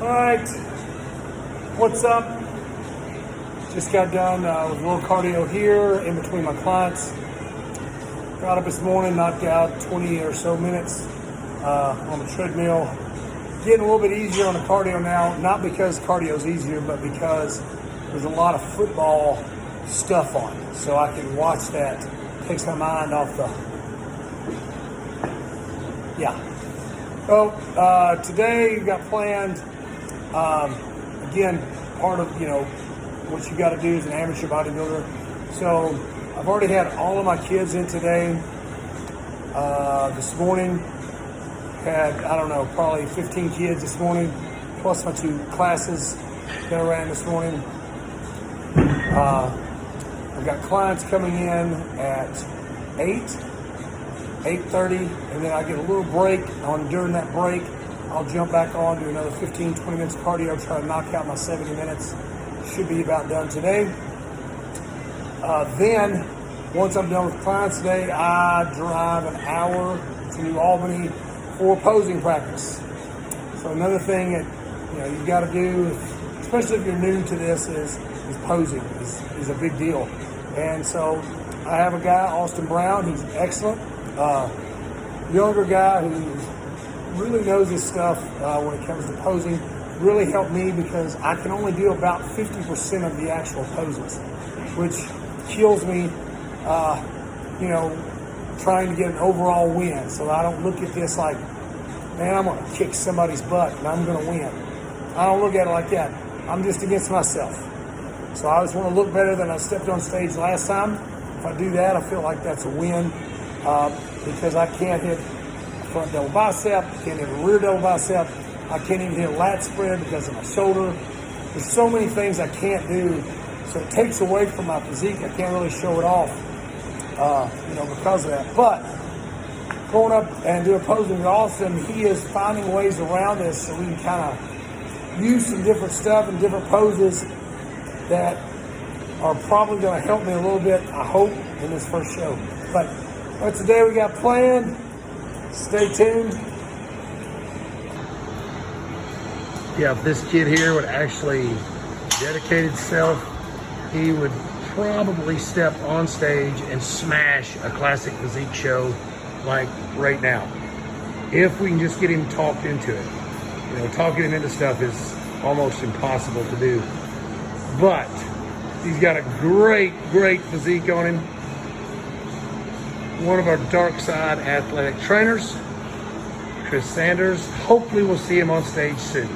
All right, what's up? Just got done with a little cardio here in between my clients. Got up this morning, knocked out 20 or so minutes on the treadmill. Getting a little bit easier on the cardio now, not because cardio is easier, but because there's a lot of football stuff on, so I can watch that. Takes my mind off the, So today we got planned, again, part of, what you got to do as an amateur bodybuilder. So I've already had all of my kids in today. This morning, had, probably 15 kids this morning, plus my 2 classes that I ran this morning. I've got clients coming in at 8:30, and then I get a little break. During that break, I'll jump back on, do another 15, 20 minutes cardio, try to knock out my 70 minutes. Should be about done today. Then, once I'm done with clients today, I drive an hour to New Albany for posing practice. So another thing that you got to do, especially if you're new to this, is posing is a big deal. And so I have a guy, Austin Brown. He's excellent. Younger guy who really knows his stuff when it comes to posing. Really helped me because I can only do about 50% of the actual poses, which kills me, trying to get an overall win. So I don't look at this like, man, I'm going to kick somebody's butt and I'm going to win. I don't look at it like that. I'm just against myself. So I just want to look better than I stepped on stage last time. If I do that, I feel like that's a win because I can't hit front double bicep, can't hit a rear double bicep. I can't even hit a lat spread because of my shoulder. There's so many things I can't do. So it takes away from my physique. I can't really show it off, because of that. But going up and doing posing with Austin, he is finding ways around this so we can kind of use some different stuff and different poses that are probably going to help me a little bit, I hope, in this first show. But what today we got planned, stay tuned. Yeah, if this kid here would actually dedicate himself, he would probably step on stage and smash a classic physique show like right now. If we can just get him talked into it. Talking him into stuff is almost impossible to do. But he's got a great physique on him. One of our dark side athletic trainers, Chris Sanders. Hopefully we'll see him on stage soon.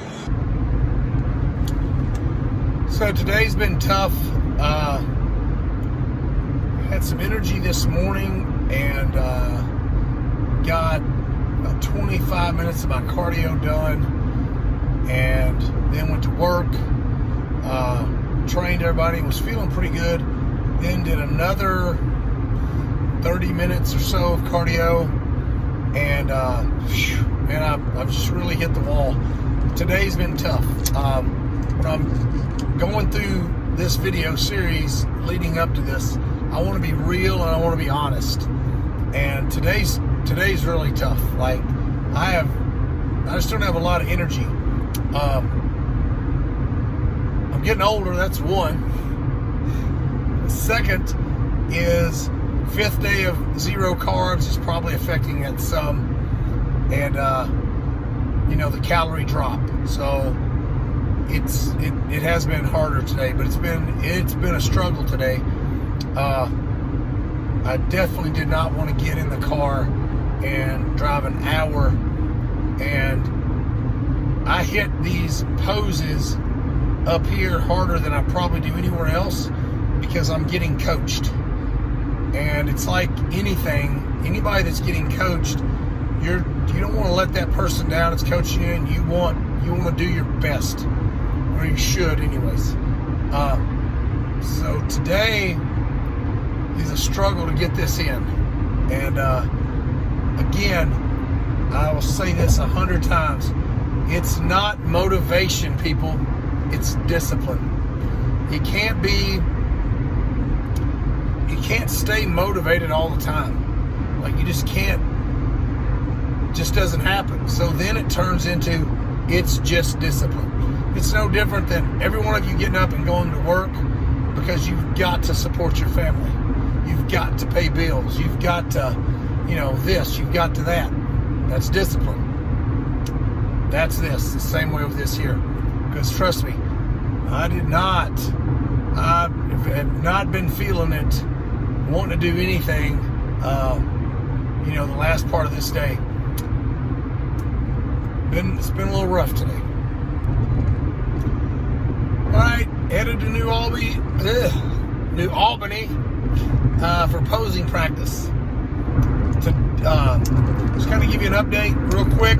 So today's been tough. Had some energy this morning and got about 25 minutes of my cardio done, and then went to work, trained everybody, was feeling pretty good, then did another 30 minutes or so of cardio, and I've just really hit the wall. Today's been tough. When I'm going through this video series leading up to this, I want to be real and I want to be honest. And today's really tough. Like I just don't have a lot of energy. I'm getting older, that's one. The second is 5th day of 0 carbs is probably affecting it some. And the calorie drop. So it has been harder today, but it's been a struggle today. I definitely did not want to get in the car and drive an hour, and I hit these poses up here harder than I probably do anywhere else because I'm getting coached. And it's like anybody that's getting coached, you don't want to let that person down that's coaching you, and you want to do your best. Or you should anyways. So today is a struggle to get this in. And again, I will say this 100 times. It's not motivation, people. It's discipline. You can't stay motivated all the time. Like, you just can't. Just doesn't happen. So then it turns into, it's just discipline. It's no different than every one of you getting up and going to work because you've got to support your family. You've got to pay bills. You've got to, this. You've got to that. That's discipline. That's this. The same way with this here. Because trust me, I have not been feeling it, wanting to do anything, the last part of this day. It's been a little rough today. All right, headed to New Albany for posing practice. To just kind of give you an update real quick.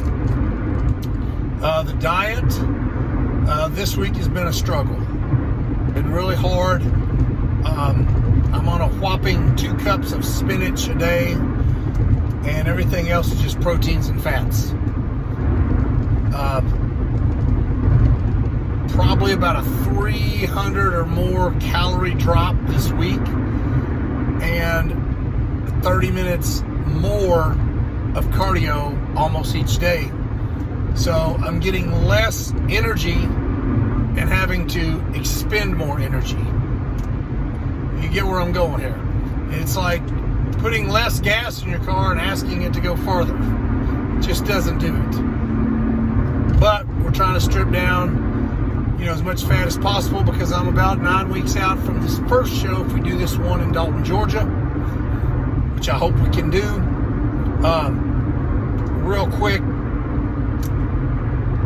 The diet this week has been a struggle. Been really hard. I'm on a whopping 2 cups of spinach a day, and everything else is just proteins and fats. Probably about a 300 or more calorie drop this week, and 30 minutes more of cardio almost each day. So I'm getting less energy and having to expend more energy. You get where I'm going here. It's like putting less gas in your car and asking it to go farther. It just doesn't do it. But we're trying to strip down, as much fat as possible, because I'm about 9 weeks out from this first show if we do this one in Dalton, Georgia, which I hope we can do. Real quick,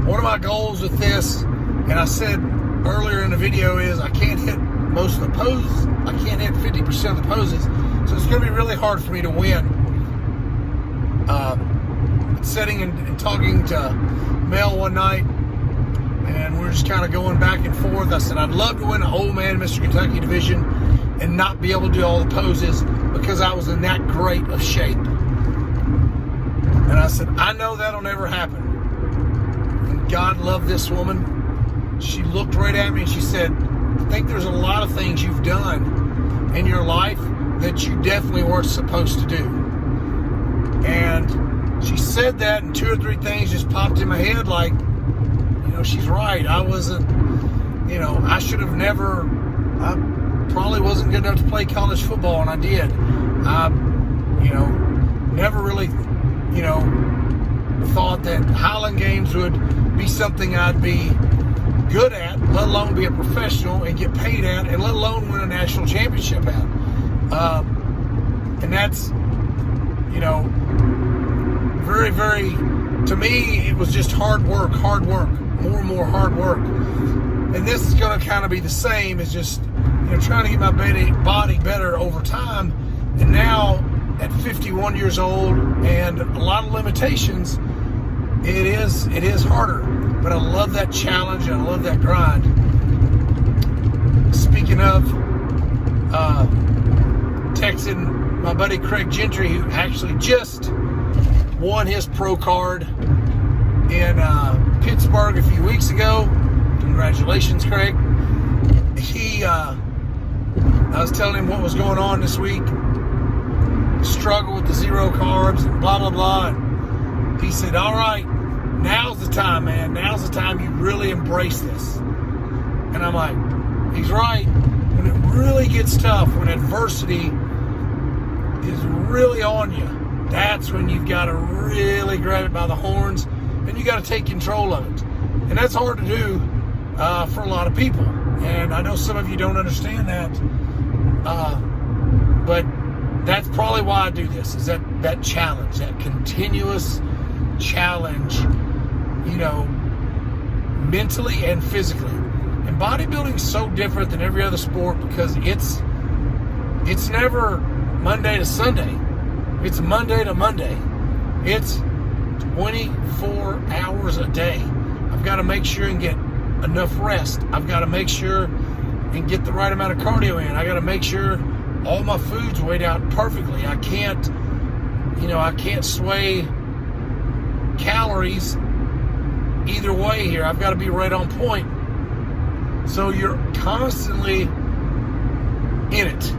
one of my goals with this, and I said earlier in the video, is I can't hit most of the poses. I can't hit 50% of the poses. So it's going to be really hard for me to win. Sitting and talking to Mel one night, and we're just kind of going back and forth. I said, I'd love to win an old man Mr. Kentucky division and not be able to do all the poses because I was in that great of shape. And I said, I know that'll never happen. And God loved this woman. She looked right at me and she said, I think there's a lot of things you've done in your life that you definitely weren't supposed to do. And she said that, and 2 or 3 things just popped in my head like, she's right. I wasn't, I should have never, I probably wasn't good enough to play college football, and I did. I, never really, thought that Highland Games would be something I'd be good at, let alone be a professional and get paid at, and let alone win a national championship at. And that's, very, very, to me, it was just hard work, more and more hard work. And this is going to kind of be the same as just, trying to get my body better over time. And now, at 51 years old and a lot of limitations, it is harder. But I love that challenge and I love that grind. Speaking of, texting my buddy Craig Gentry, who actually just won his pro card in Pittsburgh a few weeks ago. Congratulations, Craig. I was telling him what was going on this week. Struggle with the 0 carbs and blah, blah, blah. And he said, all right, now's the time, man. Now's the time you really embrace this. And I'm like, he's right. When it really gets tough, when adversity is really on you, that's when you've got to really grab it by the horns and you got to take control of it. And that's hard to do for a lot of people. And I know some of you don't understand that. But that's probably why I do this, is that challenge, that continuous challenge, mentally and physically. And bodybuilding is so different than every other sport because it's never Monday to Sunday. It's Monday to Monday. It's 24 hours a day. I've got to make sure and get enough rest. I've got to make sure and get the right amount of cardio in. I got to make sure all my food's weighed out perfectly. I can't sway calories either way here. I've got to be right on point. So you're constantly in it.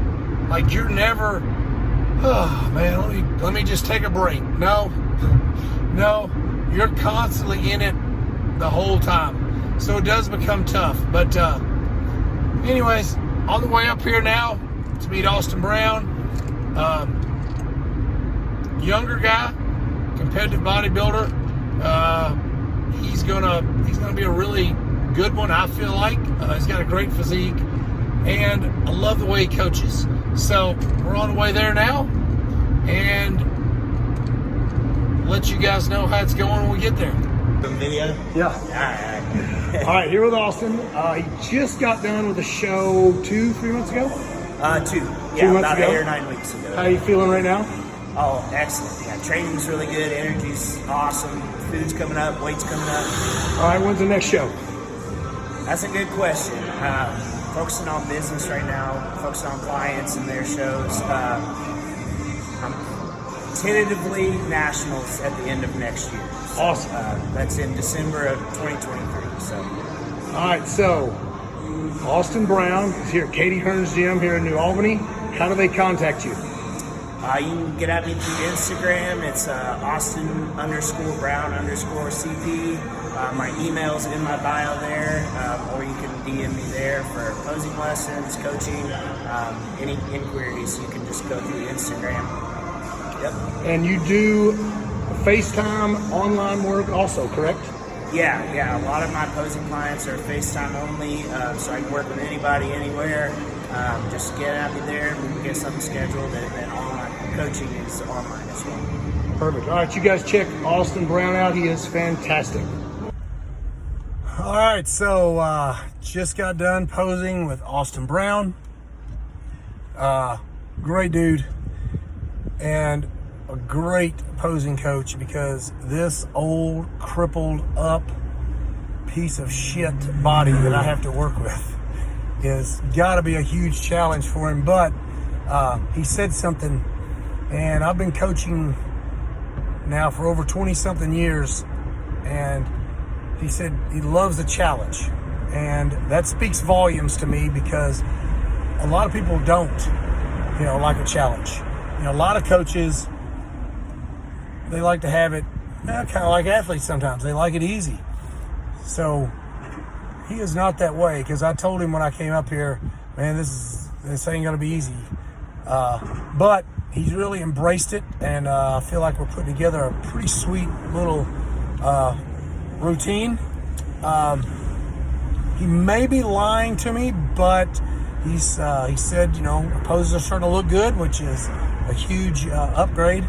Like you're never, oh man, let me just take a break. No, you're constantly in it the whole time. So it does become tough. But anyways, on the way up here now to meet Austin Brown. Younger guy, competitive bodybuilder. He's gonna be a really good one, I feel like. He's got a great physique, and I love the way he coaches. So we're on the way there now, and let you guys know how it's going when we get there. Video? Yeah. All right, here with Austin. He just got done with a show 2-3 months ago. 2. 2 Yeah, months about ago? 8 or 9 weeks ago. How are you feeling right now? Oh, excellent. Yeah, training's really good. Energy's awesome. Food's coming up. Weight's coming up. All right, when's the next show? That's a good question. Focusing on business right now. Focusing on clients and their shows. I'm tentatively nationals at the end of next year. So, Awesome. That's in December of 2023. So. All right, so Austin Brown is here at Katie Hearn's Gym here in New Albany. How do they contact you? You can get at me through Instagram. It's Austin_Brown_CP. My email's in my bio there, or you can DM me there for posing lessons, coaching, any inquiries. You can just go through Instagram. Yep. And you do FaceTime online work also, correct? Yeah. A lot of my posing clients are FaceTime only, so I can work with anybody, anywhere. Just get at me there. We can get something scheduled, and then all my coaching is online as well. Perfect. All right, you guys check Austin Brown out. He is fantastic. All right, so just got done posing with Austin Brown. Great dude, and a great posing coach, because this old, crippled up piece of shit body that I have to work with is got to be a huge challenge for him. But he said something, and I've been coaching now for over 20-something years, and he said he loves a challenge, and that speaks volumes to me, because a lot of people don't, like a challenge. A lot of coaches, they like to have it kind of like athletes sometimes. They like it easy. So he is not that way, because I told him when I came up here, man, this ain't gonna be easy. But he's really embraced it, and I feel like we're putting together a pretty sweet little routine. He may be lying to me, but he said, poses are starting to look good, which is a huge upgrade,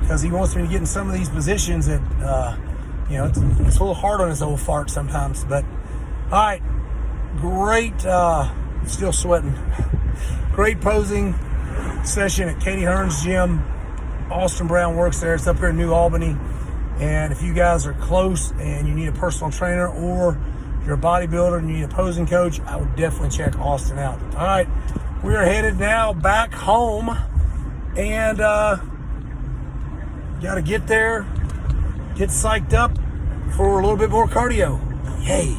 because he wants me to get in some of these positions that, it's a little hard on his old fart sometimes. But all right, great, still sweating. Great posing session at Katie Hearn's Gym. Austin Brown works there. It's up here in New Albany. And if you guys are close and you need a personal trainer, or you're a bodybuilder and you need a posing coach, I would definitely check Austin out. All right, we are headed now back home, and got to get there, get psyched up for a little bit more cardio. Yay.